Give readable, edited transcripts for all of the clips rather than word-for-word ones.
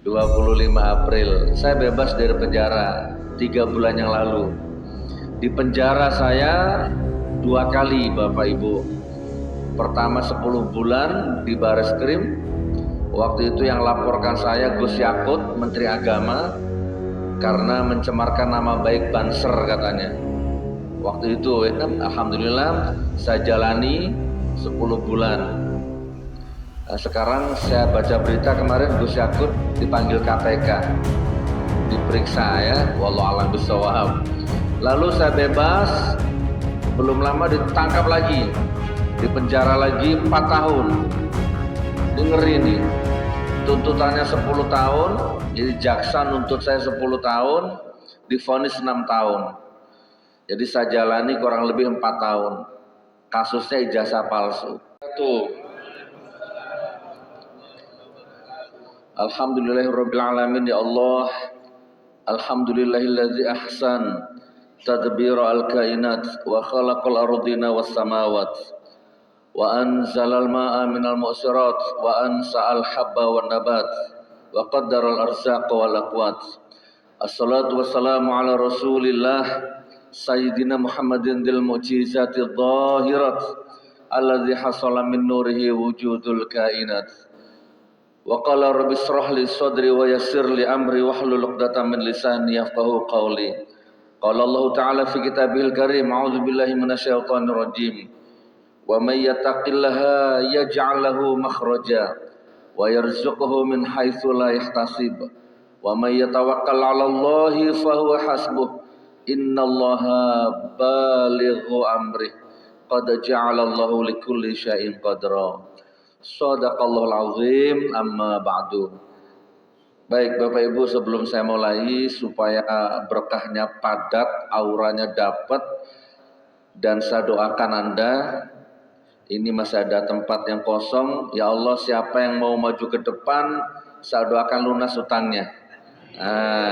25 April. Saya bebas dari penjara 3 bulan yang lalu. Di penjara saya 2 kali Bapak Ibu. Pertama 10 bulan di Bareskrim. Waktu itu yang laporkan saya Gus Yakut, Menteri Agama, karena mencemarkan nama baik Banser katanya. Waktu itu alhamdulillah saya jalani 10 bulan. Sekarang saya baca berita kemarin Gus Yakut dipanggil KPK, diperiksa ya, wallahu a'lam bishawab. Lalu saya bebas, belum lama ditangkap lagi, di penjara lagi 4 tahun. Dengerin nih, tuntutannya 10 tahun, jadi jaksa nuntut saya 10 tahun, divonis 6 tahun. Jadi saya jalani kurang lebih 4 tahun. Kasusnya ijazah palsu. Tuh. Alhamdulillahirabbil alamin, ya Allah. Alhamdulillahilladzi ahsan tadbira al-kainat wa khalaqal ardina was samawat wa anzalal ma'a minal mu'sirat wa ansa'al habba wan nabat wa qaddaral arzaqa wal aqwat. Assalatu wassalamu ala Rasulillah Sayyidina Muhammadin dil mu'jizati dhahirat alladzi hasala min nurihi wujudul kainat. Wa qala rabbi shrah li sadri wa yassir li amri wahlul 'uqdatam min lisani yafqahu qawli. Qala Allah Ta'ala fi kitabihil karim, a'udzu billahi minasyaitonir rajim. Wa may yattaqillaha yaj'al lahu makhraja wa yarzuqhu min haitsu la yahtasib. Wa may yatawakkal 'ala Allahi fa huwa hasbuh. Innallaha balighu amrih. Qad ja'ala Allahu likulli syai'in qadra. Shadaqallahul azim, amma ba'du. Baik Bapak Ibu, sebelum saya mulai, supaya berkahnya padat, auranya dapat, dan saya doakan Anda, ini masih ada tempat yang kosong. Ya Allah, siapa yang mau maju ke depan, saya doakan lunas utangnya.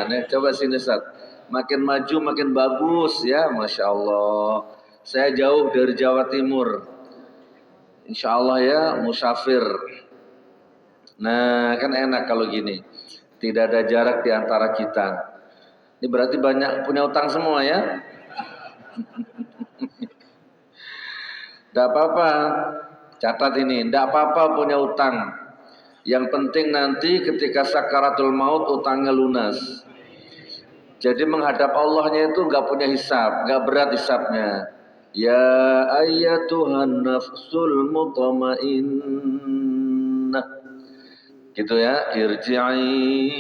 Nih coba sini Ustaz. Makin maju makin bagus ya, Masya Allah. Saya jauh dari Jawa Timur. Insya Allah ya, musafir. Nah kan enak kalau gini, tidak ada jarak di antara kita. Ini berarti banyak punya utang semua ya. Tidak apa-apa, catat ini, tidak apa-apa punya utang. Yang penting nanti ketika sakaratul maut utangnya lunas. Jadi menghadap Allahnya itu nggak punya hisab, nggak berat hisabnya. Ya ayyatuhan nafsul mutmainnah, gitu ya, irji'i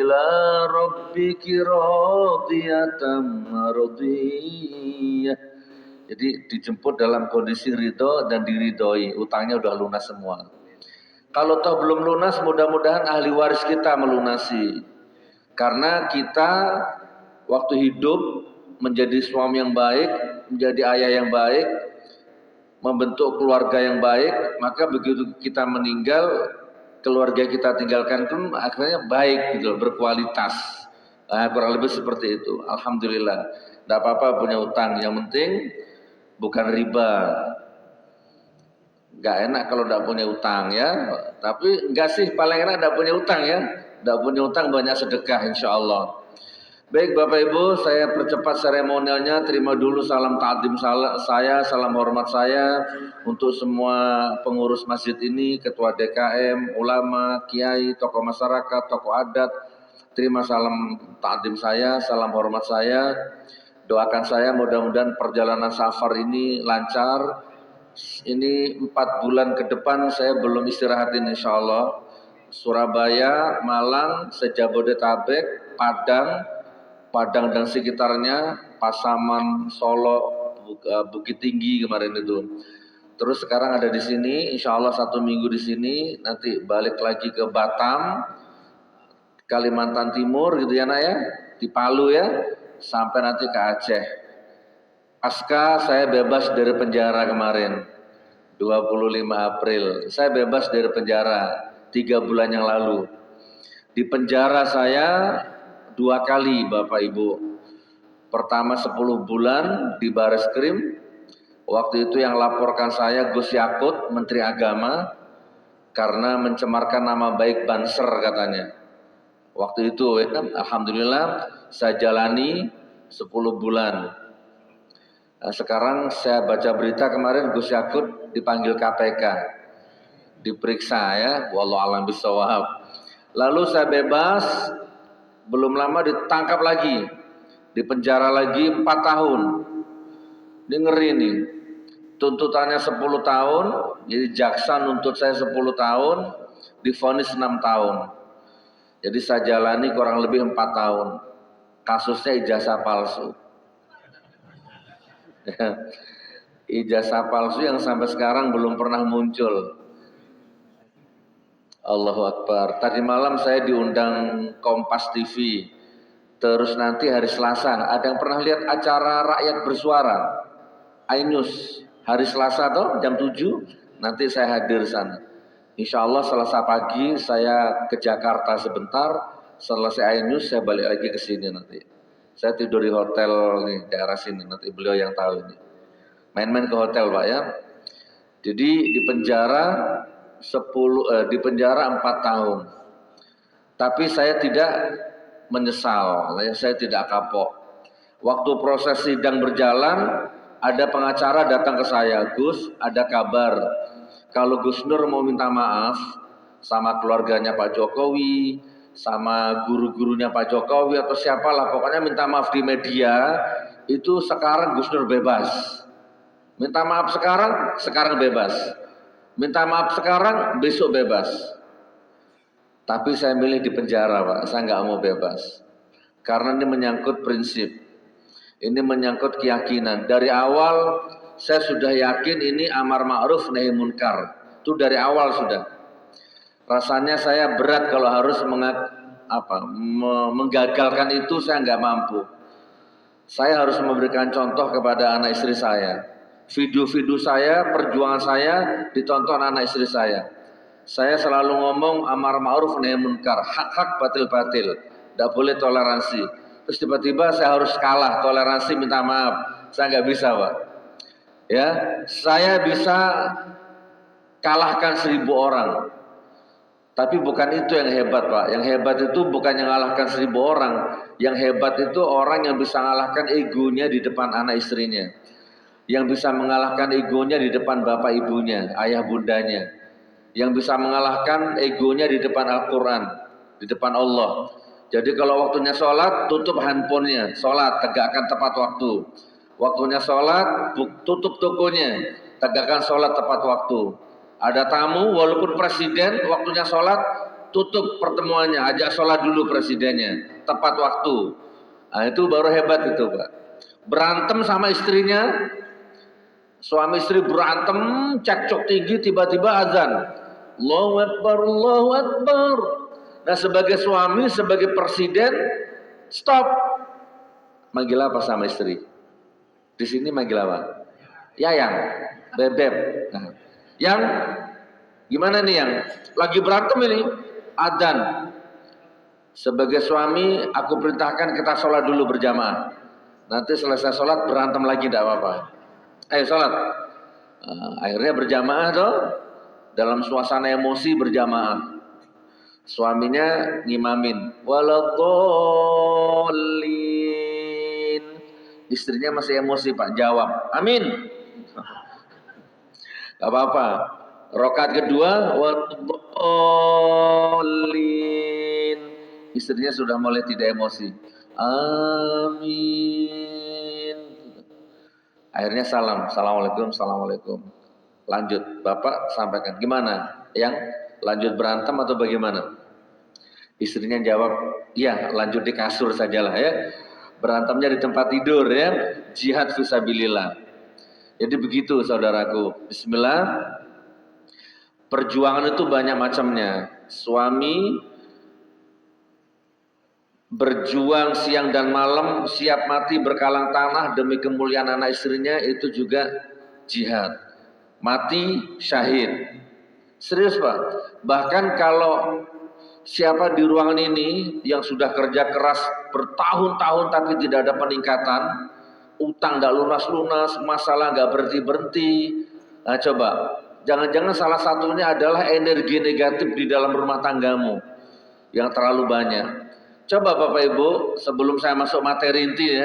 ila rabbiki radiyatan mardiyah. Jadi dijemput dalam kondisi ridho dan diridhoi, utangnya udah lunas semua. Kalau toh belum lunas, mudah-mudahan ahli waris kita melunasi. Karena kita waktu hidup menjadi suami yang baik, menjadi ayah yang baik, membentuk keluarga yang baik, maka begitu kita meninggal, keluarga kita tinggalkan pun akhirnya baik gitu, berkualitas. Kurang lebih seperti itu. Alhamdulillah. Tidak apa-apa punya utang, yang penting bukan riba. Gak enak kalau tidak punya utang ya. Tapi enggak sih, paling enak tidak punya utang ya. Tidak punya utang banyak sedekah insya Allah. Baik Bapak Ibu, saya percepat seremonialnya. Terima dulu salam ta'zim saya, salam hormat saya untuk semua pengurus masjid ini, ketua DKM, ulama, kiai, tokoh masyarakat, tokoh adat. Terima salam ta'zim saya, salam hormat saya. Doakan saya mudah-mudahan perjalanan safar ini lancar. Ini 4 bulan ke depan saya belum istirahatin insya Allah. Surabaya, Malang, sejabodetabek, Padang dan sekitarnya, Pasaman, Solo, Bukit Tinggi kemarin itu. Terus sekarang ada di sini, insya Allah 1 minggu di sini, nanti balik lagi ke Batam, Kalimantan Timur gitu ya nak ya, di Palu ya, sampai nanti ke Aceh. Pasca saya bebas dari penjara kemarin, 25 April. Saya bebas dari penjara 3 bulan yang lalu. Di penjara saya 2 kali Bapak Ibu. Pertama 10 bulan di Bareskrim. Waktu itu yang laporkan saya Gus Yakut, Menteri Agama, karena mencemarkan nama baik Banser katanya. Waktu itu alhamdulillah saya jalani 10 bulan. Nah, sekarang saya baca berita kemarin Gus Yakut dipanggil KPK, diperiksa ya, wallahu a'lam bishawab. Lalu saya bebas, belum lama ditangkap lagi, dipenjara lagi 4 tahun. Ini ngeri nih, tuntutannya 10 tahun, jadi jaksa nuntut saya 10 tahun, divonis 6 tahun. Jadi saya jalani kurang lebih 4 tahun. Kasusnya ijazah palsu. Ijazah palsu yang sampai sekarang belum pernah muncul. Allahu Akbar. Tadi malam saya diundang Kompas TV. Terus nanti hari Selasa, ada yang pernah lihat acara Rakyat Bersuara? iNews, hari Selasa toh jam 7, nanti saya hadir sana. Insya Allah Selasa pagi saya ke Jakarta sebentar, selesai iNews saya balik lagi ke sini nanti. Saya tidur di hotel nih, daerah sini, nanti beliau yang tahu ini. Main-main ke hotel Pak ya. Jadi di penjara 4 tahun. Tapi saya tidak menyesal, saya tidak kapok. Waktu proses sidang berjalan, ada pengacara datang ke saya, Gus, ada kabar kalau Gus Nur mau minta maaf sama keluarganya Pak Jokowi, sama guru-gurunya Pak Jokowi atau siapalah, pokoknya minta maaf di media, itu sekarang Gus Nur bebas. Minta maaf sekarang bebas. Minta maaf sekarang, besok bebas. Tapi saya milih di penjara Pak, saya nggak mau bebas. Karena ini menyangkut prinsip. Ini menyangkut keyakinan. Dari awal saya sudah yakin ini amar ma'ruf nahi munkar. Itu dari awal sudah. Rasanya saya berat kalau harus menggagalkan itu, saya nggak mampu. Saya harus memberikan contoh kepada anak istri saya. Video-video saya, perjuangan saya ditonton anak istri saya. Saya selalu ngomong amar ma'ruf nahi munkar, hak-hak batil-batil, tidak boleh toleransi. Terus tiba-tiba saya harus kalah, toleransi minta maaf, saya nggak bisa Pak. Ya, saya bisa kalahkan 1000 orang. Tapi bukan itu yang hebat Pak. Yang hebat itu bukan yang mengalahkan 1000 orang. Yang hebat itu orang yang bisa mengalahkan egonya di depan anak istrinya. Yang bisa mengalahkan egonya di depan bapak ibunya, ayah bundanya. Yang bisa mengalahkan egonya di depan Al-Quran, di depan Allah. Jadi kalau waktunya sholat, tutup handphonenya. Sholat, tegakkan tepat waktu. Waktunya sholat, tutup tokonya. Tegakkan sholat tepat waktu. Ada tamu, walaupun presiden, waktunya sholat, tutup pertemuannya, ajak sholat dulu presidennya, tepat waktu. Nah itu baru hebat itu Pak. Berantem sama istrinya, suami istri berantem, cekcok tinggi, tiba-tiba azan. Allahu Akbar, Allahu Akbar. Nah sebagai suami, sebagai presiden, stop. Manggil apa sama istri? Di sini manggil apa? Yayang, bebek. Nah, yang gimana nih yang lagi berantem ini? Adzan. Sebagai suami aku perintahkan kita sholat dulu berjamaah. Nanti selesai sholat berantem lagi tidak apa-apa. Ayo sholat. Akhirnya berjamaah toh, dalam suasana emosi berjamaah. Suaminya ngimamin waladhdallin. Istrinya masih emosi Pak, jawab amin. Gak apa-apa. Rakaat kedua waladhdallin. Istrinya sudah mulai tidak emosi. Amin. Akhirnya salam. Assalamualaikum, assalamualaikum. Lanjut, Bapak sampaikan. Gimana? Yang lanjut berantem atau bagaimana? Istrinya jawab, iya lanjut di kasur sajalah ya. Berantemnya di tempat tidur ya. Jihad fisabilillah. Jadi begitu saudaraku. Bismillah. Perjuangan itu banyak macamnya. Suami berjuang siang dan malam, siap mati berkalang tanah demi kemuliaan anak istrinya, itu juga jihad. Mati syahid. Serius Pak. Bahkan kalau siapa di ruangan ini yang sudah kerja keras bertahun-tahun tapi tidak ada peningkatan, utang tidak lunas-lunas, masalah nggak berhenti-berhenti. Nah coba Jangan-jangan salah satunya adalah energi negatif di dalam rumah tanggamu yang terlalu banyak. Coba Bapak Ibu, sebelum saya masuk materi inti ya,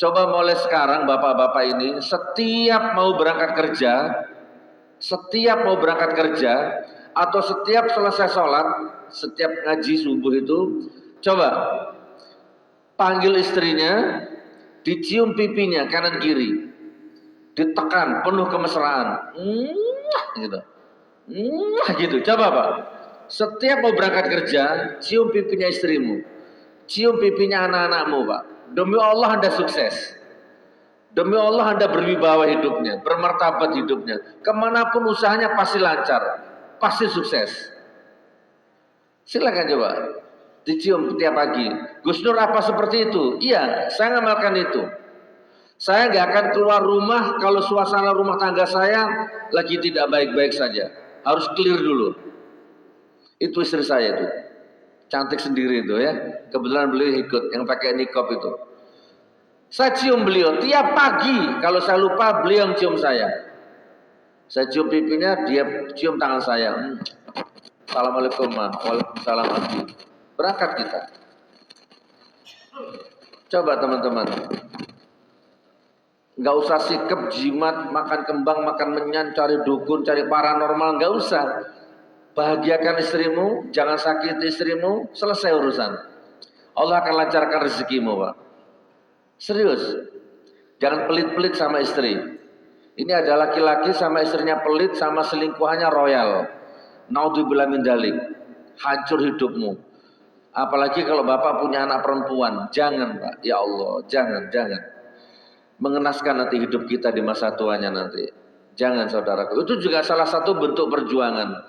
coba mulai sekarang bapak-bapak ini setiap mau berangkat kerja atau setiap selesai sholat, setiap ngaji subuh itu, coba panggil istrinya, dicium pipinya kanan kiri, ditekan penuh kemesraan, gitu. Coba Pak, setiap mau berangkat kerja, cium pipinya istrimu, cium pipinya anak-anakmu Pak. Demi Allah Anda sukses. Demi Allah Anda berwibawa hidupnya, bermartabat hidupnya. Kemanapun usahanya pasti lancar, pasti sukses. Silakan coba, dicium tiap pagi. Gus Nur apa seperti itu? Iya, saya ngamalkan itu. Saya nggak akan keluar rumah kalau suasana rumah tangga saya lagi tidak baik-baik saja. Harus clear dulu. Itu istri saya itu, cantik sendiri itu ya. Kebetulan beliau ikut yang pakai niqab itu. Saya cium beliau tiap pagi. Kalau saya lupa, beliau yang cium saya. Saya cium pipinya, dia cium tangan saya. Assalamualaikum ma. Waalaikumsalam abi. Berangkat kita. Coba teman-teman. Gak usah sikap, jimat, makan kembang, makan menyan, cari dukun, cari paranormal. Gak usah. Bahagiakan istrimu, jangan sakiti istrimu, selesai urusan. Allah akan lancarkan rezekimu Pak. Serius, jangan pelit-pelit sama istri. Ini ada laki-laki sama istrinya pelit, sama selingkuhannya royal. Naudzubillah min dzalik. Hancur hidupmu. Apalagi kalau bapak punya anak perempuan. Jangan Pak, ya Allah, jangan. Mengenaskan nanti hidup kita di masa tuanya nanti. Jangan saudaraku. Itu juga salah satu bentuk perjuangan.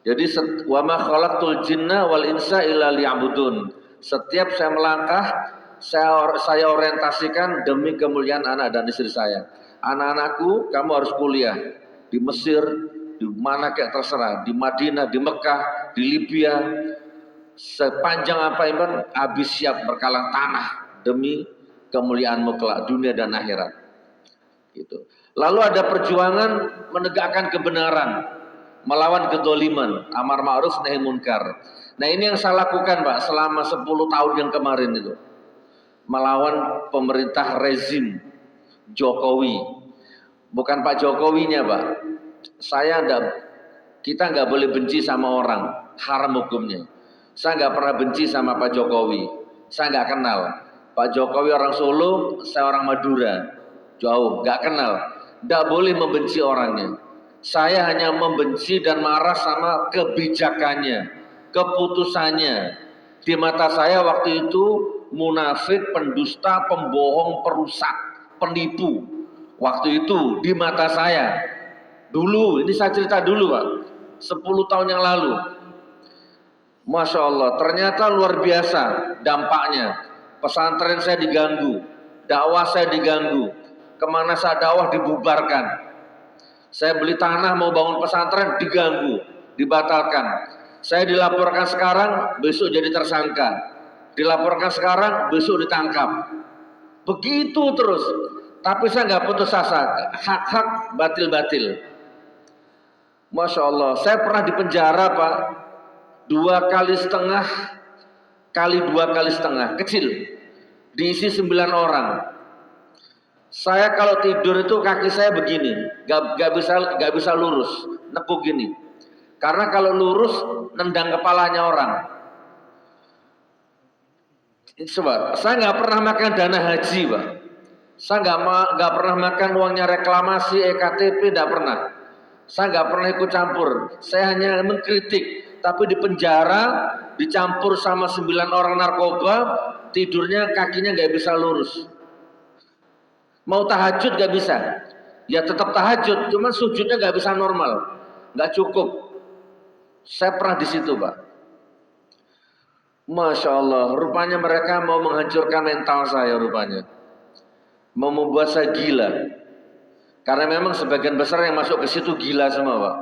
Jadi wa ma khalaqtul jinna wal insa illa liya'budun. Setiap saya melangkah, saya orientasikan demi kemuliaan anak dan istri saya. Anak-anakku, kamu harus kuliah di Mesir, di mana kayak terserah, di Madinah, di Mekah, di Libya, sepanjang apa iman, habis siap berkalang tanah demi kemuliaanmu kelak dunia dan akhirat. Gitu. Lalu ada perjuangan menegakkan kebenaran, melawan kedoliman, amar ma'ruf nahi munkar. Nah ini yang saya lakukan Pak selama 10 tahun yang kemarin itu. Melawan pemerintah rezim Jokowi. Bukan Pak Jokowinya Pak. Kita nggak boleh benci sama orang, haram hukumnya. Saya nggak pernah benci sama Pak Jokowi. Saya nggak kenal. Pak Jokowi orang Solo, saya orang Madura. Jauh, nggak kenal. Nggak boleh membenci orangnya. Saya hanya membenci dan marah sama kebijakannya, keputusannya. Di mata saya waktu itu munafik, pendusta, pembohong, perusak, penipu. Waktu itu di mata saya. Dulu, ini saya cerita dulu Pak. 10 tahun yang lalu. Masya Allah, ternyata luar biasa dampaknya. Pesantren saya diganggu, dakwah saya diganggu. Kemana saya dakwah dibubarkan. Saya beli tanah mau bangun pesantren diganggu, dibatalkan. Saya dilaporkan sekarang, besok jadi tersangka. Dilaporkan sekarang, besok ditangkap. Begitu terus. Tapi saya nggak putus asa. Hak-hak batil-batil. Masya Allah. Saya pernah di penjara Pak. 2,5 kali 2,5 kecil. Diisi 9 orang. Saya kalau tidur itu kaki saya begini, gak bisa lurus, nekuk gini. Karena kalau lurus nendang kepalanya orang. Coba, saya nggak pernah makan dana haji, Pak. Saya nggak pernah makan uangnya reklamasi, EKTP, nggak pernah. Saya nggak pernah ikut campur. Saya hanya mengkritik, tapi di penjara dicampur sama 9 orang narkoba, tidurnya kakinya nggak bisa lurus. Mau tahajud gak bisa, ya tetap tahajud, cuman sujudnya gak bisa normal, gak cukup. Saya pernah di situ Pak. Masya Allah, rupanya mereka mau menghancurkan mental saya rupanya, mau membuat saya gila. Karena memang sebagian besar yang masuk ke situ gila semua Pak.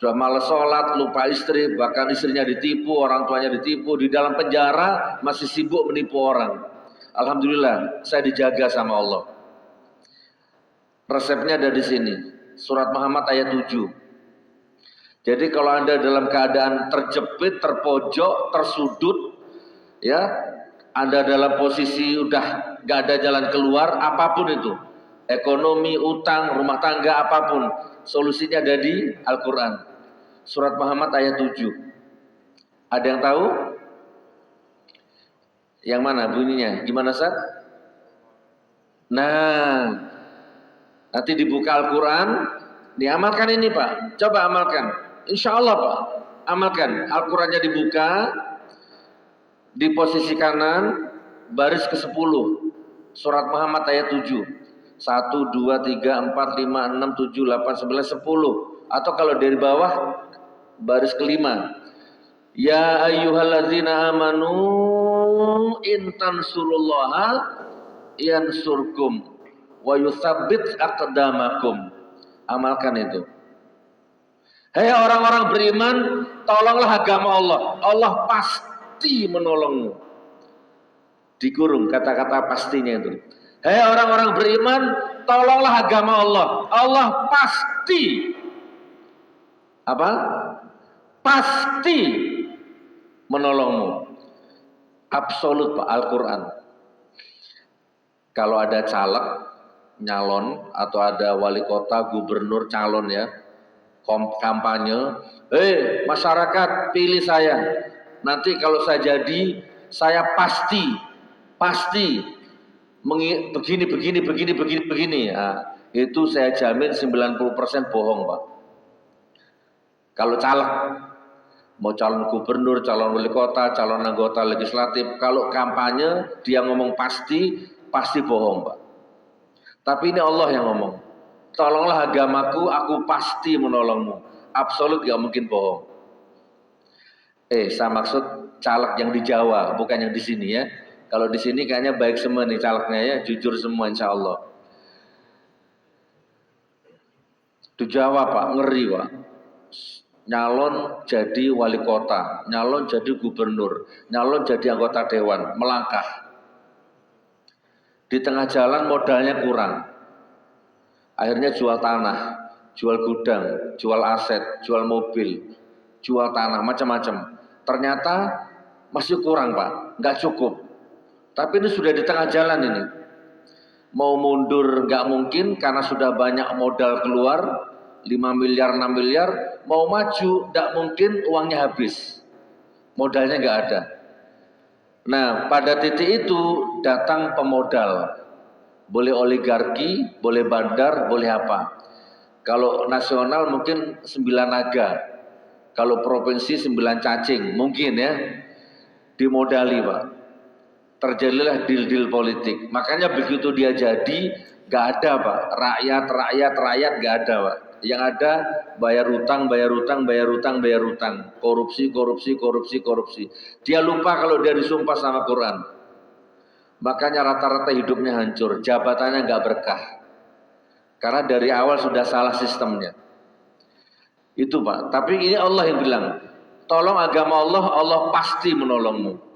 Sudah malas sholat, lupa istri, bahkan istrinya ditipu, orang tuanya ditipu, di dalam penjara masih sibuk menipu orang. Alhamdulillah, saya dijaga sama Allah. Resepnya ada di sini. Surat Muhammad ayat 7. Jadi kalau Anda dalam keadaan terjepit, terpojok, tersudut, ya, Anda dalam posisi udah gak ada jalan keluar, apapun itu, ekonomi, utang, rumah tangga, apapun, solusinya ada di Al-Quran. Surat Muhammad ayat 7. Ada yang tahu? Yang mana bunyinya? Gimana, Ustaz? Nah, nanti dibuka Al-Quran, diamalkan ini Pak, coba amalkan. Insya Allah Pak, amalkan. Al-Qurannya dibuka, di posisi kanan, baris ke-10, surat Muhammad ayat 7. 1, 2, 3, 4, 5, 6, 7, 8, 9, 10. Atau kalau dari bawah, baris ke-5. Ya ayyuhalladzina amanu in tansurullaha yansurkum wa yutsabbit aqdamakum. Amalkan itu. Hei orang-orang beriman, tolonglah agama Allah. Allah pasti menolongmu. Dikurung kata-kata pastinya itu. Hei orang-orang beriman, tolonglah agama Allah. Allah pasti apa? Pasti menolongmu. Absolut Pak, Al-Quran. Kalau ada caleg, nyalon, atau ada wali kota, gubernur, calon ya, kampanye, masyarakat pilih saya. Nanti kalau saya jadi, saya pasti begini. Nah, itu saya jamin 90% bohong Pak. Kalau caleg, mau calon gubernur, calon wali kota, calon anggota legislatif, kalau kampanye dia ngomong pasti bohong Pak. Tapi ini Allah yang ngomong. Tolonglah agamaku, aku pasti menolongmu. Absolut gak mungkin bohong. Saya maksud caleg yang di Jawa, bukan yang di sini ya. Kalau di sini kayaknya baik semua nih calegnya ya, jujur semua insya Allah. Di Jawa Pak, ngeri Pak. Nyalon jadi wali kota, nyalon jadi gubernur, nyalon jadi anggota dewan, melangkah. Di tengah jalan modalnya kurang. Akhirnya jual tanah, jual gudang, jual aset, jual mobil, jual tanah, macam-macam. Ternyata masih kurang Pak, nggak cukup. Tapi ini sudah di tengah jalan ini. Mau mundur nggak mungkin karena sudah banyak modal keluar, 5 miliar, 6 miliar. Mau maju nggak mungkin, uangnya habis. Modalnya nggak ada. Nah pada titik itu datang pemodal. Boleh oligarki, boleh bandar, boleh apa. Kalau nasional mungkin 9 naga. Kalau provinsi 9 cacing, mungkin ya. Dimodali Pak. Terjadilah deal-deal politik. Makanya begitu dia jadi, gak ada Pak. Rakyat gak ada Pak. Yang ada bayar utang. Korupsi. Dia lupa kalau dia disumpah sama Quran. Makanya rata-rata hidupnya hancur, jabatannya gak berkah. Karena dari awal sudah salah sistemnya. Itu Pak. Tapi ini Allah yang bilang, tolong agama Allah, Allah pasti menolongmu.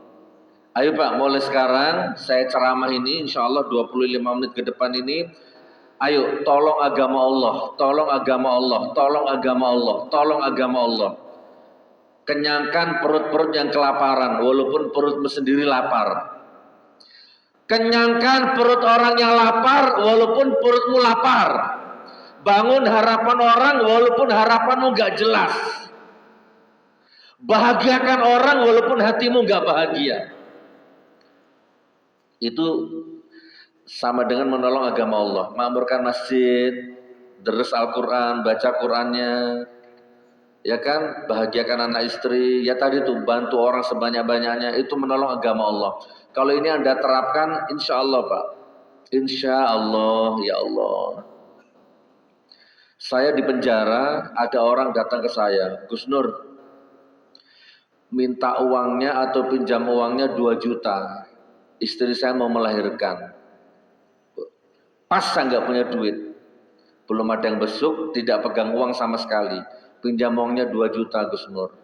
Ayo Pak, mulai sekarang saya ceramah ini, insya Allah 25 menit ke depan ini. Ayo, tolong agama Allah, tolong agama Allah, tolong agama Allah, tolong agama Allah. Kenyangkan perut-perut yang kelaparan, walaupun perutmu sendiri lapar. Kenyangkan perut orang yang lapar, walaupun perutmu lapar. Bangun harapan orang, walaupun harapanmu gak jelas. Bahagiakan orang, walaupun hatimu gak bahagia. Itu sama dengan menolong agama Allah. Makmurkan masjid, deres Al-Quran, baca Qurannya, ya kan, bahagiakan anak istri, ya tadi tuh bantu orang sebanyak-banyaknya, itu menolong agama Allah. Kalau ini Anda terapkan, insya Allah Pak, insya Allah, ya Allah. Saya di penjara, ada orang datang ke saya, Gus Nur, minta uangnya atau pinjam uangnya 2 juta. Istri saya mau melahirkan. Pas saya nggak punya duit. Belum ada yang besuk, tidak pegang uang sama sekali. Pinjam uangnya 2 juta Gus Nur.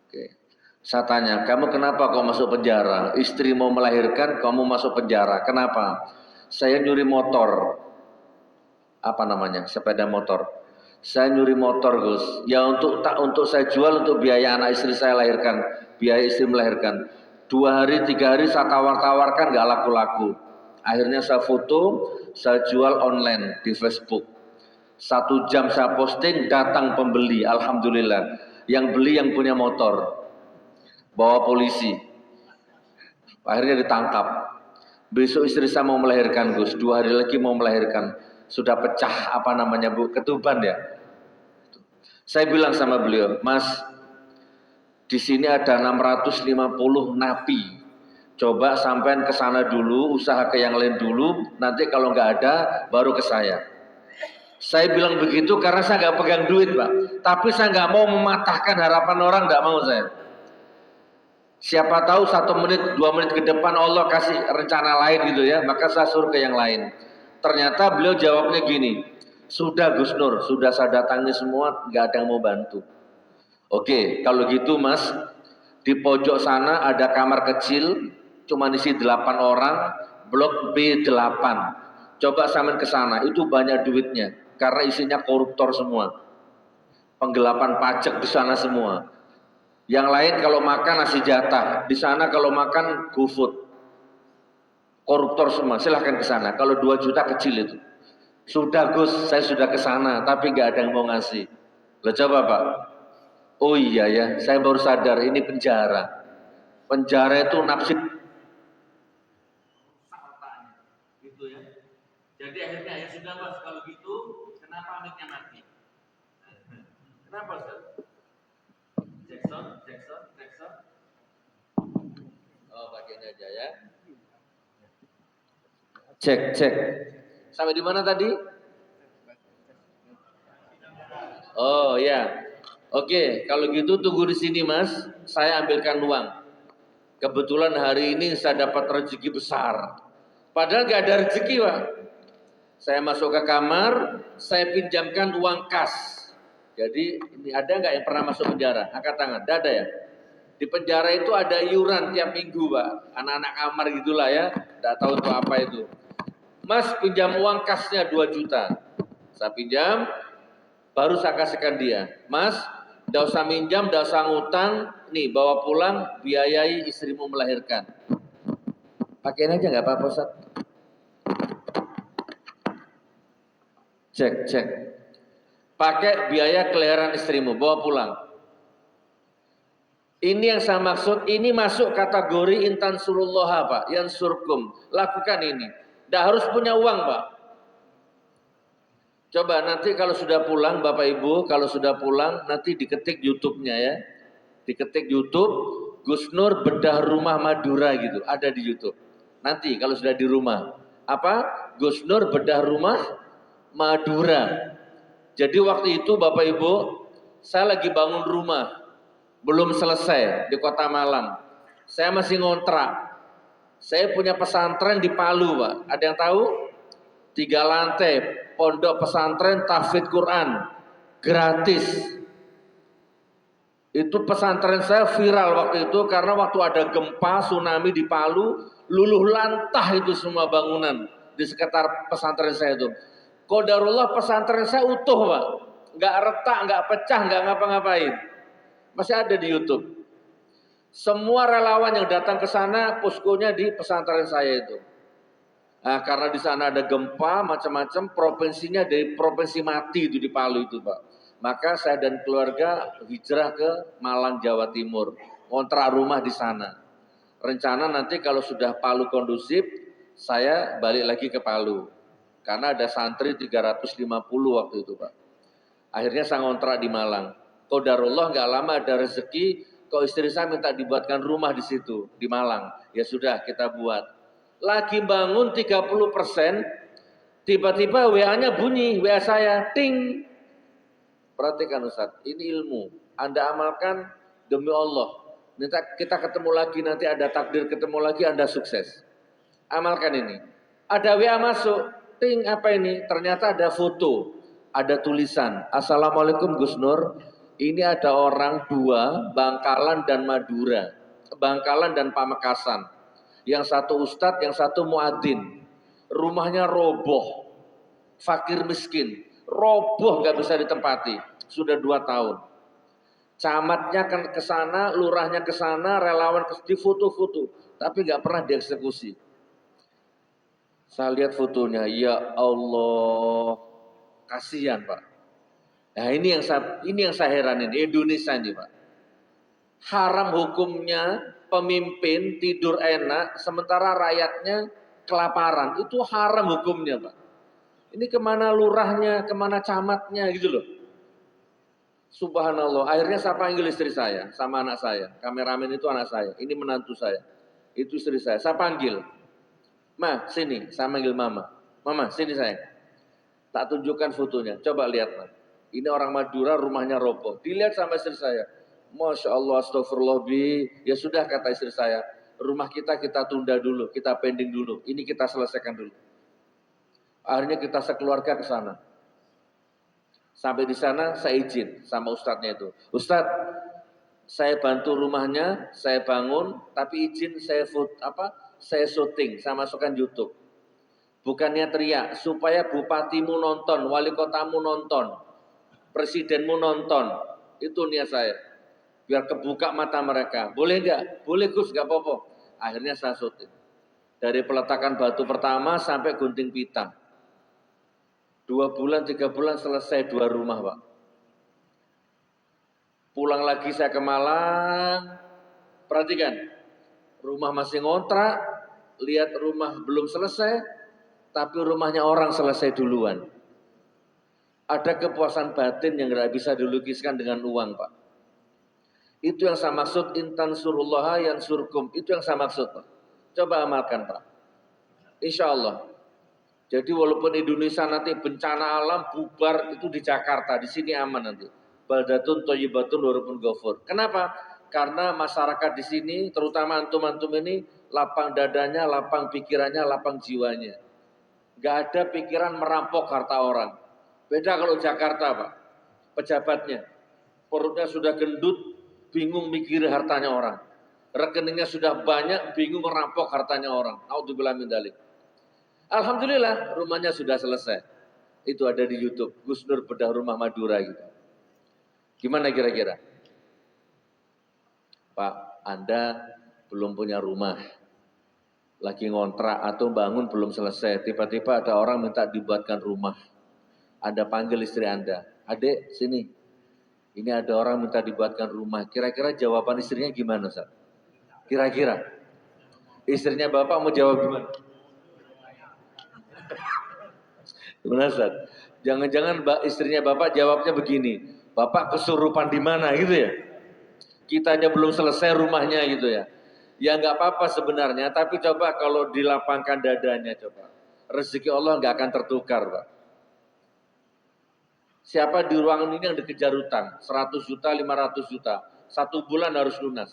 Oke. Saya tanya, kamu kenapa kok masuk penjara? Istri mau melahirkan, kamu masuk penjara. Kenapa? Saya nyuri motor. Apa namanya? Sepeda motor. Saya nyuri motor Gus, ya untuk saya jual untuk biaya anak istri saya lahirkan, biaya istri melahirkan. 2 hari 3 hari saya tawar-tawarkan nggak laku-laku. Akhirnya saya foto, saya jual online di Facebook. 1 jam saya posting, datang pembeli, alhamdulillah. Yang beli yang punya motor, bawa polisi. Akhirnya ditangkap. Besok istri saya mau melahirkan Gus, 2 hari lagi mau melahirkan. Sudah pecah apa namanya Bu, ketuban ya. Saya bilang sama beliau, Mas, di sini ada 650 napi. Coba sampean ke sana dulu, usaha ke yang lain dulu. Nanti kalau nggak ada, baru ke saya. Saya bilang begitu karena saya nggak pegang duit, Pak. Tapi saya nggak mau mematahkan harapan orang, nggak mau saya. Siapa tahu 1 menit, 2 menit ke depan Allah kasih rencana lain gitu ya, maka saya suruh ke yang lain. Ternyata beliau jawabnya gini, sudah Gus Nur, sudah saya datangi semua, nggak ada yang mau bantu. Oke, kalau gitu Mas, di pojok sana ada kamar kecil, cuma isi 8 orang, blok B8. Coba sampean ke sana, itu banyak duitnya, karena isinya koruptor semua, penggelapan pajak di sana semua. Yang lain kalau makan nasi jatah, di sana kalau makan GoFood. Koruptor semua, silahkan ke sana. Kalau 2 juta kecil itu. Sudah Gus, saya sudah ke sana, tapi nggak ada yang mau ngasih. Loh coba Pak. Oh iya ya, saya baru sadar ini penjara. Penjara itu nafsi. Gitu ya. Jadi akhirnya ya sudah Mas, kalau gitu kenapa amitnya mati? Kenapa Ustaz? Jackson. Oh bagian aja ya. Cek. Sampai di mana tadi? Oh ya. Oke, kalau gitu tunggu di sini Mas. Saya ambilkan uang. Kebetulan hari ini saya dapat rezeki besar. Padahal gak ada rezeki Pak. Saya masuk ke kamar, saya pinjamkan uang kas. Jadi ini ada nggak yang pernah masuk penjara? Angkat tangan. Tidak ada ya? Di penjara itu ada iuran tiap minggu Pak. Anak-anak kamar gitulah ya. Tidak tahu itu apa itu. Mas pinjam uang kasnya 2 juta. Saya pinjam, baru saya kasihkan dia. Mas, tidak usah minjam, tidak usah ngutang. Nih bawa pulang, biayai istrimu melahirkan. Pakein aja nggak apa-apa Ustaz. Cek. Pakai biaya kelahiran istrimu, bawa pulang. Ini yang saya maksud, ini masuk kategori intan surullah Pak, yang surkum. Lakukan ini. Tidak harus punya uang Pak. Coba nanti kalau sudah pulang Bapak Ibu, kalau sudah pulang nanti diketik YouTube-nya ya. Diketik YouTube, Gus Nur bedah rumah Madura gitu, ada di YouTube. Nanti kalau sudah di rumah. Apa? Gus Nur bedah rumah Madura. Jadi waktu itu Bapak Ibu, saya lagi bangun rumah. Belum selesai di Kota Malang. Saya masih ngontrak. Saya punya pesantren di Palu, Pak. Ada yang tahu? 3 lantai, pondok pesantren tahfidz Quran, gratis. Itu pesantren saya viral waktu itu karena waktu ada gempa tsunami di Palu, luluh lantah itu semua bangunan di sekitar pesantren saya itu. Qadarullah pesantren saya utuh Pak, nggak retak, nggak pecah, nggak ngapa-ngapain. Masih ada di YouTube. Semua relawan yang datang ke sana, poskonya di pesantren saya itu. Nah, karena di sana ada gempa macam-macam, provinsinya dari provinsi mati itu di Palu itu Pak. Maka saya dan keluarga hijrah ke Malang, Jawa Timur, kontrak rumah di sana. Rencana nanti kalau sudah Palu kondusif, saya balik lagi ke Palu. Karena ada santri 350 waktu itu Pak. Akhirnya saya ngontrak di Malang. Qadarullah nggak lama ada rezeki, kok istri saya minta dibuatkan rumah di situ, di Malang. Ya sudah kita buat. Lagi bangun 30%, tiba-tiba WA-nya bunyi, WA saya, ting. Perhatikan Ustaz, ini ilmu. Anda amalkan demi Allah. Nanti kita ketemu lagi, nanti ada takdir ketemu lagi, Anda sukses. Amalkan ini. Ada WA masuk, ting apa ini? Ternyata ada foto, ada tulisan, Assalamualaikum Gus Nur, ini ada orang 2, Bangkalan dan Madura, Bangkalan dan Pamekasan. Yang satu ustadz, yang satu muadzin. Rumahnya roboh, fakir miskin, roboh nggak bisa ditempati. Sudah 2 tahun. Camatnya kan ke sana, lurahnya ke sana, relawan di foto-foto, tapi nggak pernah dieksekusi. Saya lihat fotonya, ya Allah, kasihan Pak. Nah ini yang saya heranin, Indonesia ini Pak. Haram hukumnya pemimpin tidur enak, sementara rakyatnya kelaparan. Itu haram hukumnya Pak. Ini kemana lurahnya, kemana camatnya gitu loh. Subhanallah, akhirnya saya panggil istri saya sama anak saya. Kameramen itu anak saya, ini menantu saya. Itu istri saya panggil. Ma, sini, saya panggil mama. Mama, sini saya. Tak tunjukkan fotonya, coba lihat Ma. Ini orang Madura, rumahnya roboh. Dilihat sama istri saya. Masya Allah, astagfirullah bi. Ya sudah kata istri saya, rumah kita tunda dulu, kita pending dulu. Ini kita selesaikan dulu. Akhirnya kita sekeluarga ke sana. Sampai di sana saya izin sama ustadznya itu. Ustadz, saya bantu rumahnya, saya bangun, tapi izin saya syuting, saya masukkan YouTube. Bukannya teriak, supaya bupatimu nonton, wali kotamu nonton, presidenmu nonton. Itu niat saya. Biar kebuka mata mereka. Boleh enggak? Boleh Gus, enggak apa-apa. Akhirnya saya syuting. Dari peletakan batu pertama sampai gunting pita. 2 bulan, 3 bulan selesai 2 rumah Pak. Pulang lagi saya ke Malang, perhatikan, rumah masih ngontrak, lihat rumah belum selesai, tapi rumahnya orang selesai duluan. Ada kepuasan batin yang tidak bisa dilukiskan dengan uang Pak. Itu yang saya maksud, intan surullaha yang surkum, itu yang saya maksud Pak. Coba amalkan Pak. Insya Allah. Jadi walaupun Indonesia nanti bencana alam bubar itu di Jakarta, di sini aman nanti. Baldatun thayyibatun wa rabbun ghafur. Kenapa? Karena masyarakat di sini, terutama antum-antum ini, lapang dadanya, lapang pikirannya, lapang jiwanya. Gak ada pikiran merampok harta orang. Beda kalau Jakarta Pak, pejabatnya. Perutnya sudah gendut, bingung mikir hartanya orang. Rekeningnya sudah banyak, bingung merampok hartanya orang. Naudzubillah min dzalik. Alhamdulillah rumahnya sudah selesai. Itu ada di YouTube, Gus Nur bedah rumah Madura gitu. Gimana kira-kira? Pak, Anda belum punya rumah. Lagi ngontrak atau bangun belum selesai. Tiba-tiba ada orang minta dibuatkan rumah. Anda panggil istri Anda. Adik, sini. Ini ada orang minta dibuatkan rumah. Kira-kira jawaban istrinya gimana, Ustaz? Kira-kira. Istrinya Bapak mau jawab gimana? Gimana Ustaz? Jangan-jangan istrinya Bapak jawabnya begini, Bapak kesurupan di mana gitu ya? Kitanya belum selesai rumahnya gitu ya. Ya nggak apa-apa sebenarnya, tapi coba kalau dilapangkan dadanya coba. Rezeki Allah nggak akan tertukar Pak. Siapa di ruangan ini yang dikejar utang? 100 juta, 500 juta. 1 bulan harus lunas.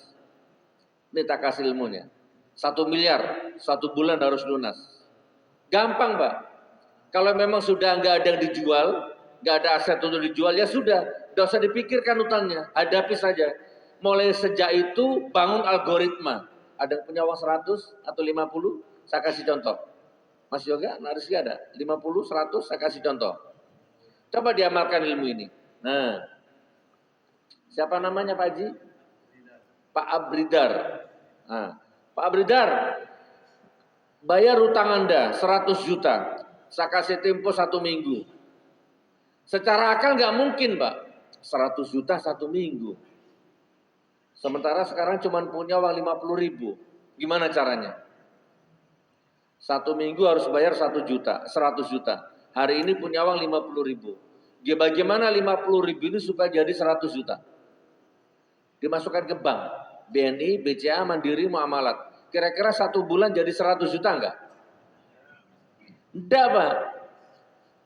Ini tak kasih ilmunya. 1 miliar, 1 bulan harus lunas. Gampang Pak. Kalau memang sudah nggak ada yang dijual, nggak ada aset untuk dijual, ya sudah, nggak usah dipikirkan utangnya, hadapi saja. Mulai sejak itu bangun algoritma. Ada yang punya uang 100 atau 50, saya kasih contoh. Mas Yoga, Naris ada 50, 100, saya kasih contoh. Coba diamalkan ilmu ini. Nah, siapa namanya Pak Haji? Pak Abridar. Nah, Pak Abridar, bayar utang Anda 100 juta. Saya kasih tempo 1 minggu. Secara akal nggak mungkin Pak, 100 juta 1 minggu. Sementara sekarang cuma punya uang 50 ribu. Gimana caranya? 1 minggu harus bayar 1 juta, 100 juta. Hari ini punya uang 50 ribu. Bagaimana 50 ribu ini supaya jadi 100 juta? Dimasukkan ke bank, BNI, BCA, Mandiri, Muamalat. Kira-kira 1 bulan jadi 100 juta enggak? Enggak Pak.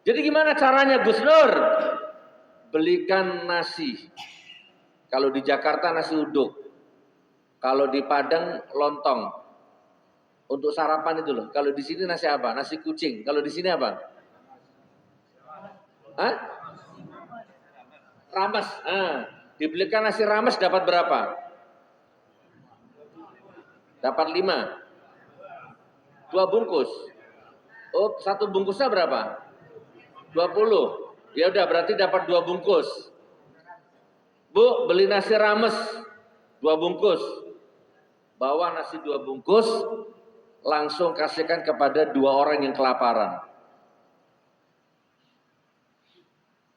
Jadi gimana caranya Gus Nur? Belikan nasi. Kalau di Jakarta nasi uduk. Kalau di Padang lontong. Untuk sarapan itu loh. Kalau di sini nasi apa? Nasi kucing. Kalau di sini apa? Hah? Rames. Dibelikan nasi rames dapat berapa? Dapat 5. 2 bungkus. Oh, 1 bungkusnya berapa? 20. Ya udah berarti dapat 2 bungkus. Bu, beli nasi rames 2 bungkus. Bawa nasi 2 bungkus, langsung kasihkan kepada 2 orang yang kelaparan.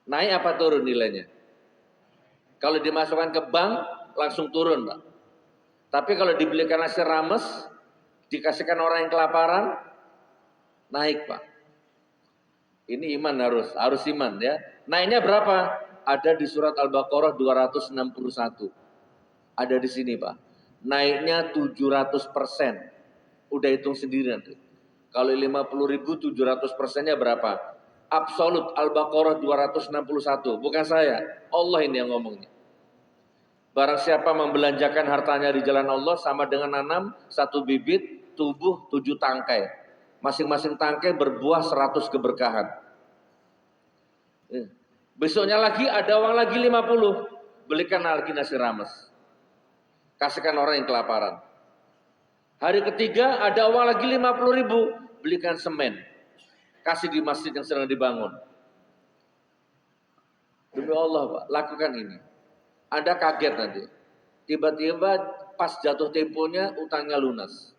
Naik apa turun nilainya? Kalau dimasukkan ke bank, langsung turun, Pak. Tapi kalau dibelikan nasi rames, dikasihkan orang yang kelaparan, naik, Pak. Ini iman harus iman ya. Naiknya berapa? Ada di surat Al-Baqarah 261. Ada di sini, Pak. Naiknya 700%. Udah hitung sendiri nanti. Kalau 50.000 700%-nya berapa? Absolut Al-Baqarah 261. Bukan saya. Allah ini yang ngomongnya. Barang siapa membelanjakan hartanya di jalan Allah sama dengan nanam 1 bibit, tubuh 7 tangkai. Masing-masing tangkai berbuah 100 keberkahan. Besoknya lagi ada uang lagi 50. Belikan lagi nasi rames. Kasihkan orang yang kelaparan. Hari ketiga ada uang lagi 50.000. Belikan semen. Kasih di masjid yang sedang dibangun. Demi Allah, Pak, lakukan ini. Anda kaget nanti. Tiba-tiba pas jatuh temponya utangnya lunas.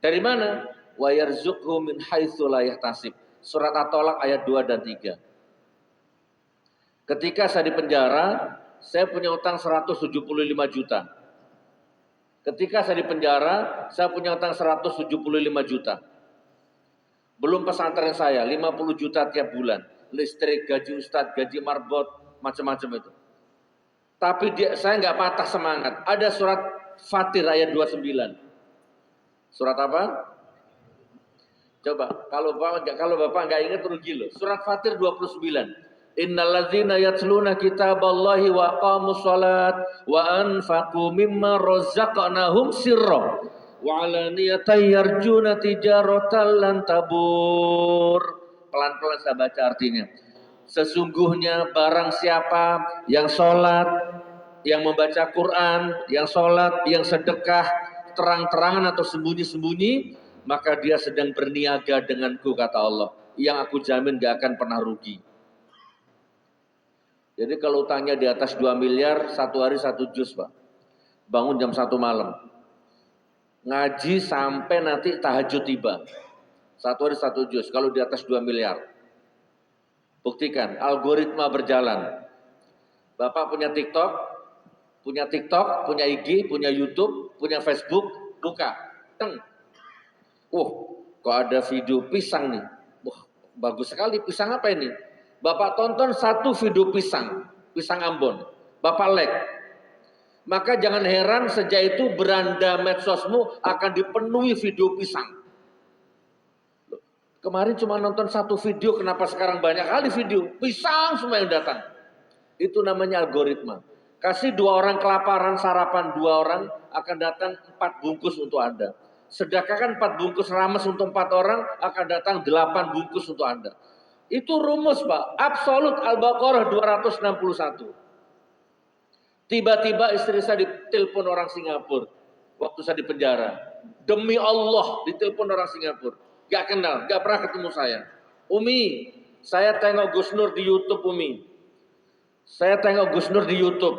Dari mana? Wa yarzuqhu min haitsu la yahtasib. Surat At-Tolak ayat 2 dan 3. Ketika saya di penjara, saya punya utang 175 juta. Ketika saya di penjara, saya punya utang 175 juta. Belum pesantren saya, 50 juta tiap bulan. Listrik, gaji ustadz, gaji marbot, macam-macam itu. Tapi saya nggak patah semangat. Ada surat Fatir ayat 29. Surat apa? Coba, kalau Bapak nggak ingat rugi loh. Surat Fatir 29. Innalladzina yatluna kitaballahi wa aqamus shalat wa anfaqu mimma razaqnahum sirra wa alaniyatan yarjuna tijaratan lan tabur. Pelan-pelan saya baca artinya. Sesungguhnya barang siapa yang sholat, yang membaca Quran, yang sholat, yang sedekah, terang-terangan atau sembunyi-sembunyi, maka dia sedang berniaga denganku, kata Allah. Yang aku jamin gak akan pernah rugi. Jadi kalau utangnya di atas 2 miliar, 1 hari 1 juz, Pak. Bangun jam 1 malam. Ngaji sampai nanti tahajud tiba. 1 hari 1 juz, kalau di atas 2 miliar. Buktikan, algoritma berjalan. Bapak punya TikTok, punya IG, punya YouTube, punya Facebook, buka. Teng. Kok ada video pisang nih. Wah, bagus sekali, pisang apa ini? Bapak tonton 1 video pisang Ambon. Bapak like. Maka jangan heran sejak itu beranda medsosmu akan dipenuhi video pisang. Kemarin cuma nonton 1 video, kenapa sekarang banyak kali video? Pisang semua yang datang. Itu namanya algoritma. Kasih 2 orang kelaparan sarapan, 2 orang akan datang 4 bungkus untuk Anda. Sedekahkan 4 bungkus rames untuk 4 orang, akan datang 8 bungkus untuk Anda. Itu rumus, Pak. Absolut Al-Baqarah 261. Tiba-tiba istri saya ditelepon orang Singapura. Waktu saya di penjara. Demi Allah ditelepon orang Singapura. Gak kenal, gak pernah ketemu saya. Umi, saya tengok Gus Nur di YouTube, Umi. Saya tengok Gus Nur di YouTube.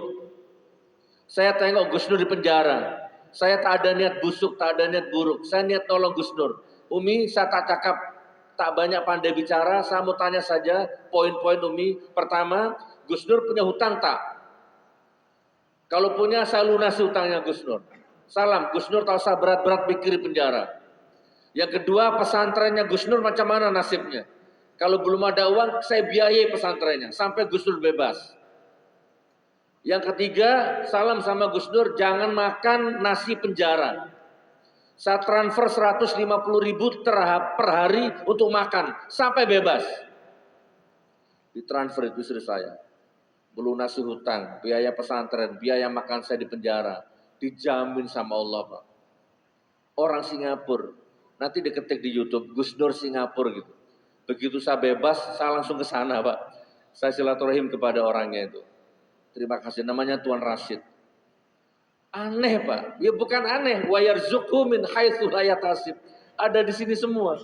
Saya tengok Gus Nur di penjara. Saya tak ada niat busuk, tak ada niat buruk. Saya niat tolong Gus Nur. Umi, saya tak cakap, tak banyak pandai bicara. Saya mau tanya saja poin-poin Umi. Pertama, Gus Nur punya hutang tak? Kalau punya, saya lunasi hutangnya Gus Nur. Salam, Gus Nur tak usah berat-berat pikir di penjara. Yang kedua, pesantrennya Gus Nur macam mana nasibnya? Kalau belum ada uang, saya biayai pesantrennya sampai Gus Nur bebas. Yang ketiga, salam sama Gus Nur, jangan makan nasi penjara. Saya transfer 150.000 per hari untuk makan sampai bebas. Ditransfer itu istri saya. Melunasi hutang, biaya pesantren, biaya makan saya di penjara. Dijamin sama Allah, Pak. Orang Singapura. Nanti diketik di YouTube, Gus Nur Singapura gitu. Begitu saya bebas, saya langsung ke sana, Pak. Saya silaturahim kepada orangnya itu. Terima kasih, namanya Tuan Rashid. Aneh, Pak. Ya bukan aneh. Wa yarzuqhu min haitsu la yahtasib. Ada di sini semua.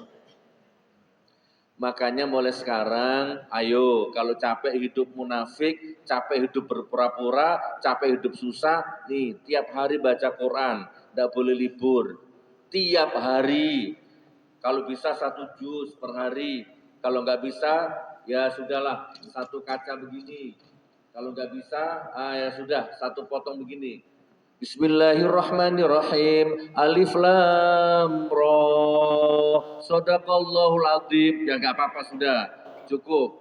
Makanya mulai sekarang, ayo kalau capek hidup munafik, capek hidup berpura-pura, capek hidup susah, nih tiap hari baca Quran, tidak boleh libur. Tiap hari, kalau bisa 1 juz per hari, kalau nggak bisa ya sudahlah 1 kaca begini. Kalau nggak bisa, ya sudah 1 potong begini. Bismillahirrahmanirrahim. Alif lam ra. Shadaqallahul adzim. Ya enggak apa-apa sudah. Cukup.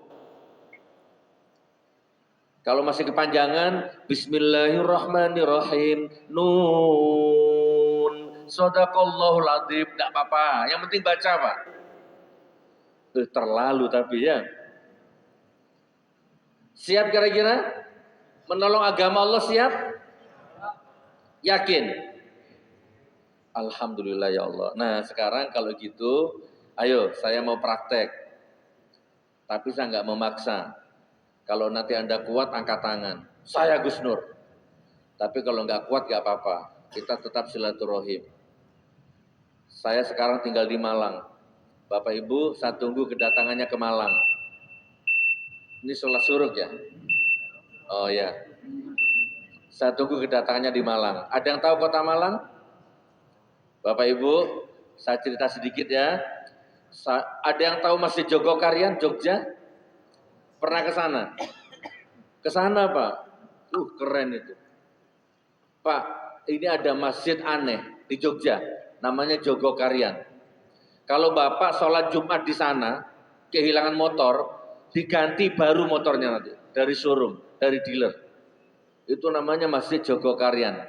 Kalau masih kepanjangan, Bismillahirrahmanirrahim. Nun. Shadaqallahul adzim. Enggak apa-apa. Yang penting baca, Pak. Terlalu tapi ya. Siap kira-kira? Menolong agama Allah siap? Yakin? Alhamdulillah ya Allah. Nah sekarang kalau gitu, ayo saya mau praktek. Tapi saya nggak memaksa. Kalau nanti Anda kuat, angkat tangan. Saya Gus Nur. Tapi kalau nggak kuat nggak apa-apa. Kita tetap silaturahim. Saya sekarang tinggal di Malang. Bapak Ibu, saya tunggu kedatangannya ke Malang. Ini sholat suruk ya? Oh ya. Saya tunggu kedatangannya di Malang. Ada yang tahu kota Malang? Bapak Ibu, saya cerita sedikit ya. Ada yang tahu Masjid Jogokarian, Jogja? Pernah ke sana? Ke sana, Pak. Keren itu. Pak, ini ada masjid aneh di Jogja, namanya Jogokarian. Kalau Bapak sholat Jumat di sana, kehilangan motor, diganti baru motornya nanti dari showroom, dari dealer. Itu namanya Masjid Jogokarian.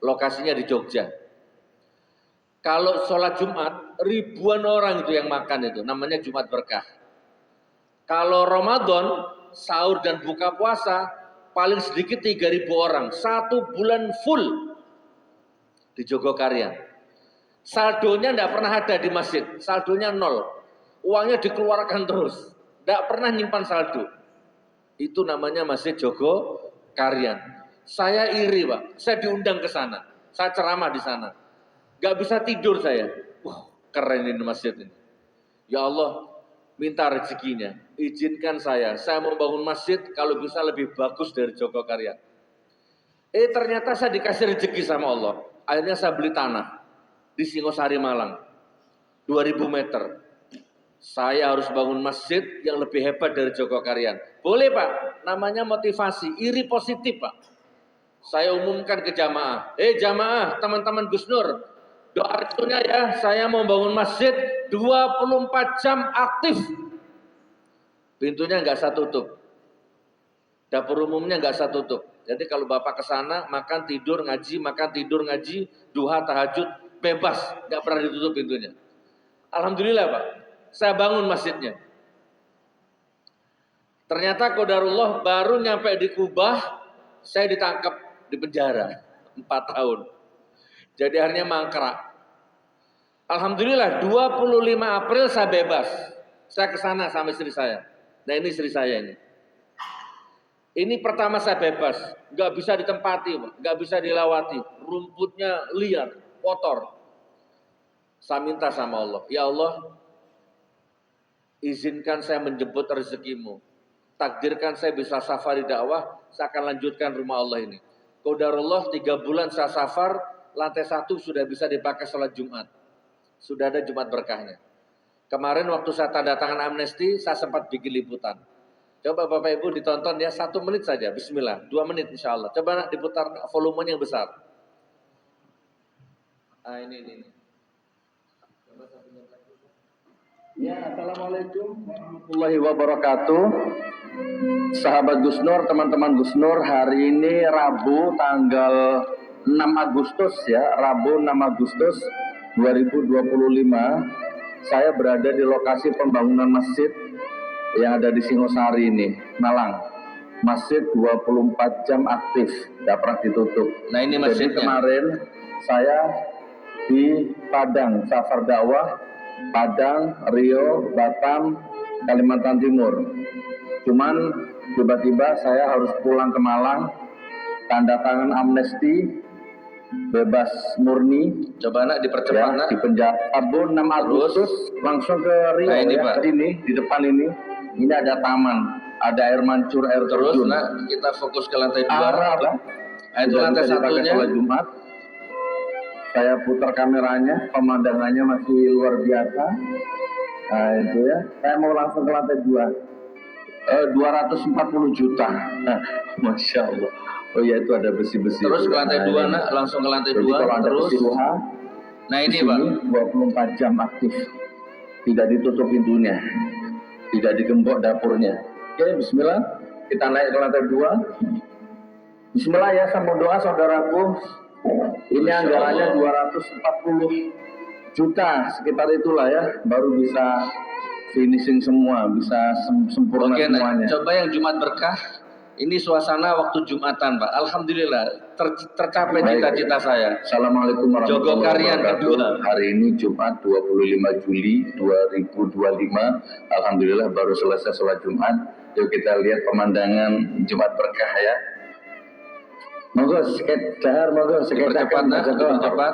Lokasinya di Jogja. Kalau sholat Jumat, ribuan orang itu yang makan itu. Namanya Jumat Berkah. Kalau Ramadan, sahur dan buka puasa, paling sedikit 3.000 orang. 1 bulan full di Jogokarian. Saldonya tidak pernah ada di masjid. Saldonya 0. Uangnya dikeluarkan terus. Tidak pernah nyimpan saldo. Itu namanya Masjid Jogokarian. Saya iri, Pak. Saya diundang ke sana. Saya ceramah di sana. Gak bisa tidur saya. Keren ini masjid ini. Ya Allah, minta rezekinya. Izinkan saya mau bangun masjid kalau bisa lebih bagus dari Jogokarian. Ternyata saya dikasih rezeki sama Allah. Akhirnya saya beli tanah di Singosari Malang. 2000 meter. Saya harus bangun masjid yang lebih hebat dari Jogokarian. Boleh Pak, namanya motivasi, iri positif Pak. Saya umumkan ke jamaah. Jamaah, teman-teman Gus Nur, doa restunya ya, saya mau bangun masjid 24 jam aktif. Pintunya nggak saya tutup. Dapur umumnya nggak saya tutup. Jadi kalau Bapak ke sana, makan, tidur, ngaji, duha, tahajud, bebas. Nggak pernah ditutup pintunya. Alhamdulillah Pak, saya bangun masjidnya. Ternyata qadarullah baru nyampe di Kubah, saya ditangkap di penjara 4 tahun. Jadi akhirnya mangkrak. Alhamdulillah 25 April saya bebas. Saya ke sana sama istri saya. Nah ini istri saya ini. Ini pertama saya bebas, nggak bisa ditempati, nggak bisa dilawati. Rumputnya liar, kotor. Saya minta sama Allah, ya Allah, izinkan saya menjemput rezekimu. Takdirkan saya bisa safari dakwah, saya akan lanjutkan rumah Allah ini. Qadarullah 3 bulan saya safar, lantai 1 sudah bisa dipakai sholat Jumat. Sudah ada Jumat berkahnya. Kemarin waktu saya tanda tangan amnesti, saya sempat bikin liputan. Coba Bapak Ibu ditonton ya, 1 menit saja, bismillah, 2 menit insya Allah. Coba nak diputar volumenya yang besar. Ini. Ya, Assalamualaikum warahmatullahi wabarakatuh. Sahabat Gus Nur, teman-teman Gus Nur, hari ini Rabu tanggal 6 Agustus ya, Rabu 6 Agustus 2025. Saya berada di lokasi pembangunan masjid yang ada di Singosari ini, Malang. Masjid 24 jam aktif, tidak pernah ditutup. Nah ini masjidnya. Jadi kemarin saya di Padang, safar dakwah, Padang, Riau, Batam, Kalimantan Timur. Cuman tiba-tiba saya harus pulang ke Malang, tanda tangan amnesti, bebas murni. Coba nak dipercepat Ya, nak. di penjara Rabu 6 Agustus langsung ke Rio. Nah, ini, ya. Pak. Ini di depan ini ada taman, ada air mancur, air Terus terjun. nak kita fokus ke lantai 2. Arah, Itu lantai satunya. Sholat Jumat. Saya putar kameranya, pemandangannya masih luar biasa. Nah itu ya, saya mau langsung ke lantai 2. 240 juta. Nah, Masya Allah. Oh ya, itu ada besi-besi. Terus ke lantai 2 nah, nak, langsung ke lantai 2. Kalau ada terus. besi luha, Nah ini Pak. 24 jam aktif. Tidak ditutup pintunya. Tidak digembok dapurnya. Oke, bismillah. Kita naik ke lantai 2. Bismillah ya, sama doa saudaraku. Ini anggarannya 240 juta sekitar itulah ya, baru bisa finishing semua, bisa sempurna. Oke, semuanya. Coba yang Jumat berkah. Ini suasana waktu Jumatan, Pak. Alhamdulillah tercapai cita-cita saya. Assalamualaikum warahmatullahi wabarakatuh. Kedua. Hari ini Jumat 25 Juli 2025. Alhamdulillah baru selesai sholat Jumat. Yuk kita lihat pemandangan Jumat berkah ya. Monggo seket dahar, monggo seket cepat.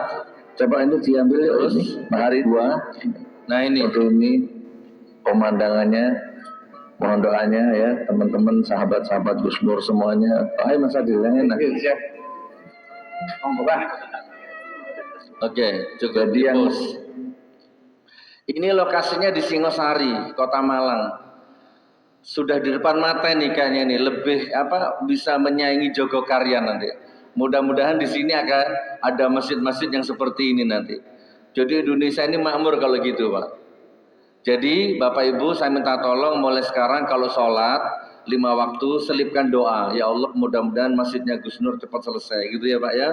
Coba ini diambil terus hari 2. Nah ini. Ini pemandangannya. Mohon doanya ya teman-teman, sahabat-sahabat Gus Nur semuanya. Ayo Mas Adil yang enak. Oke, cukup. Jadi yang ini lokasinya di Singosari, Kota Malang. Sudah di depan mata nih kayaknya nih, lebih bisa menyaingi Jogokarian nanti. Mudah-mudahan di sini akan ada masjid-masjid yang seperti ini nanti. Jadi Indonesia ini makmur kalau gitu, Pak. Jadi Bapak Ibu saya minta tolong mulai sekarang kalau sholat 5 waktu selipkan doa. Ya Allah mudah-mudahan masjidnya Gus Nur cepat selesai gitu ya Pak ya.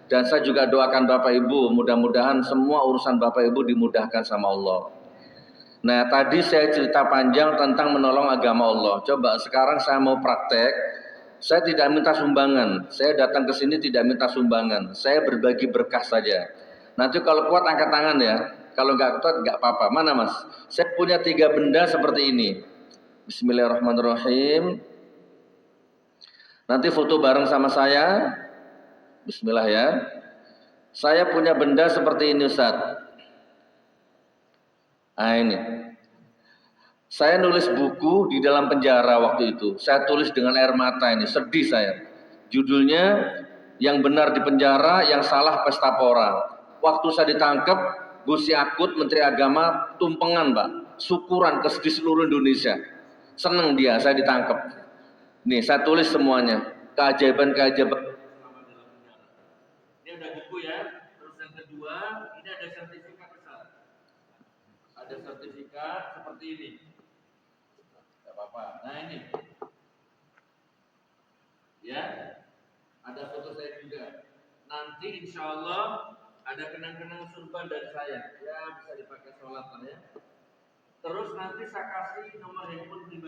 Dan saya juga doakan Bapak Ibu mudah-mudahan semua urusan Bapak Ibu dimudahkan sama Allah. Nah tadi saya cerita panjang tentang menolong agama Allah. Coba sekarang saya mau praktek. Saya tidak minta sumbangan. Saya datang ke sini tidak minta sumbangan. Saya berbagi berkah saja. Nanti kalau kuat angkat tangan ya. Kalau nggak kuat nggak apa-apa. Mana Mas? Saya punya 3 benda seperti ini. Bismillahirrahmanirrahim. Nanti foto bareng sama saya. Bismillah ya. Saya punya benda seperti ini Ustaz. Nah ini. Saya nulis buku di dalam penjara waktu itu. Saya tulis dengan air mata ini. Sedih saya. Judulnya Yang Benar di Penjara, Yang Salah Pesta Pora. Waktu saya ditangkap, Gus Yakut, Menteri Agama, tumpengan Pak, syukuran ke di seluruh Indonesia. Senang dia, saya ditangkap. Nih, saya tulis semuanya. Keajaiban-keajaiban. Ini ada buku ya. Terus yang kedua, ini ada sertifikat besar. Ada sertifikat seperti ini. Tidak apa-apa. Nah ini. Ya. Ada foto saya juga. Nanti insya Allah ada kenang-kenang surban dari saya, ya bisa dipakai sholat ya. Terus nanti saya kasih nomor handphone pribadi.